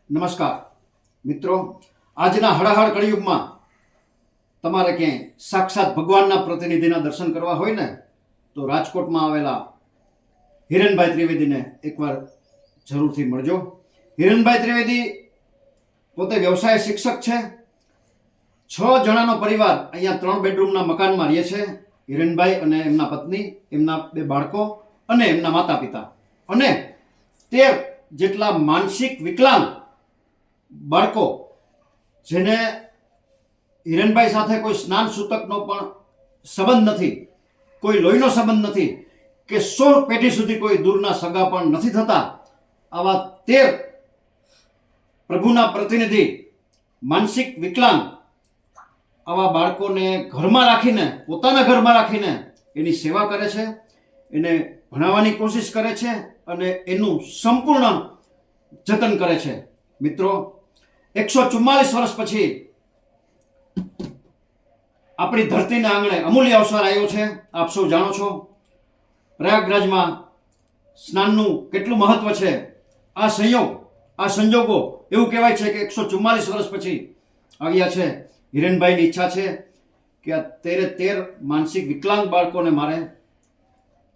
નમસ્કાર મિત્રો, આજના હળહળ કળિયુગમાં તમારે ક્યાંય સાક્ષાત ભગવાનના પ્રતિનિધિના દર્શન કરવા હોય ને તો રાજકોટમાં આવેલા હિરણભાઈ ત્રિવેદીને એકવાર જરૂરથી મળજો. હિરણભાઈ ત્રિવેદી પોતે વ્યવસાય શિક્ષક છે. 6 જણાનો પરિવાર અહીંયા 3 બેડરૂમના મકાનમાં રહે છે. હિરણભાઈ અને એમના પત્ની, એમના 2 બાળકો અને એમના માતા પિતા, અને 13 જેટલા માનસિક વિકલાંગ બાળકો, જેને હિરણભાઈ સાથે કોઈ સ્નાન સૂતકનો પણ સંબંધ નથી, કોઈ લોહીનો સંબંધ નથી, કે 100 પેઢી સુધી કોઈ દૂરના સગા પણ નથી થતા. આવા 13 પ્રભુના પ્રતિનિધિ માનસિક વિકલાંગ આવા બાળકોને ઘરમાં રાખીને, પોતાના ઘરમાં રાખીને એની સેવા કરે છે, એને ભણાવવાની કોશિશ કરે છે અને એનું સંપૂર્ણ જતન કરે છે. મિત્રો, 144 વર્ષ પછી આપણી ધરતીના આંગણે અમૂલ્ય અવસર આવ્યો છે. આપ સૌ જાણો છો પ્રયાગરાજમાં સ્નાનનું કેટલું મહત્વ છે. આ સંજોગો એવું કહેવાય છે કે 144 વર્ષ પછી આવ્યા છે. હિરણભાઈની ઈચ્છા છે કે આ 13 માનસિક વિકલાંગ બાળકોને મારે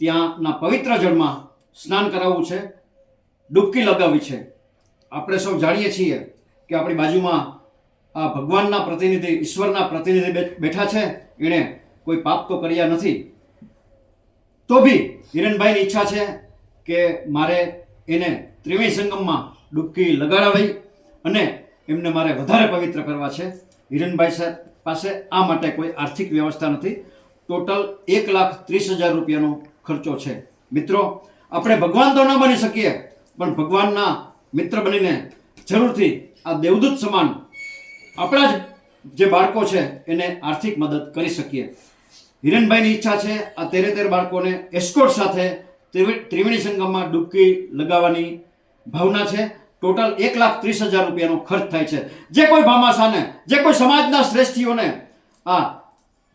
ત્યાંના પવિત્ર જળમાં સ્નાન કરાવવું છે, ડૂબકી લગાવવી છે. આપણે સૌ જાણીએ છીએ કે આપણી બાજુમાં આ ભગવાનના પ્રતિનિધિ, ઈશ્વરના પ્રતિનિધિ બેઠા છે. એણે કોઈ પાપ તો કર્યા નથી, તો બી હિરણભાઈની ઈચ્છા છે કે મારે એને ત્રિવેણી સંગમમાં ડૂબકી લગાડાવી અને એમને મારે વધારે પવિત્ર કરવા છે. હિરણભાઈ પાસે આ માટે કોઈ આર્થિક વ્યવસ્થા નથી. ટોટલ 1,30,000 રૂપિયાનો ખર્ચો છે. મિત્રો, આપણે ભગવાન તો ન બની શકીએ, પણ ભગવાનના મિત્ર બનીને જરૂરથી આ દેવદૂત સમાન આપણા જ જે બાળકો છે એને આર્થિક મદદ કરી શકીએ. હિરણભાઈની ઈચ્છા છે આ 13 બાળકોને એસ્કોર્ટ સાથે ત્રિવેણી સંગમમાં ડૂબકી લગાવવાની ભાવના છે. ટોટલ 1,30,000 રૂપિયાનો ખર્ચ થાય છે. જે કોઈ ભામાશાને, જે કોઈ સમાજના શ્રેષ્ઠીઓને આ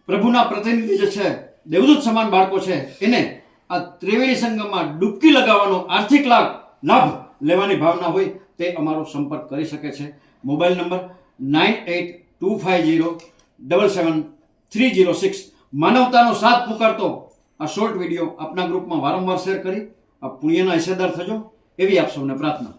પ્રભુના પ્રતિનિધિ જે છે, દેવદૂત સમાન બાળકો છે, એને આ ત્રિવેણી સંગમમાં ડૂબકી લગાવવાનો આર્થિક લાભ લેવાની ભાવના હોય તે અમારો સંપર્ક કરી શકે છે. Mobile number 9825077306. માનવતાનો સાથ પુકારતો આ શોર્ટ વિડીયો આપના ગ્રુપમાં વારંવાર શેર કરી આ પુણ્યના હિસ્સેદાર થજો, એવી આપ સૌને પ્રાર્થના.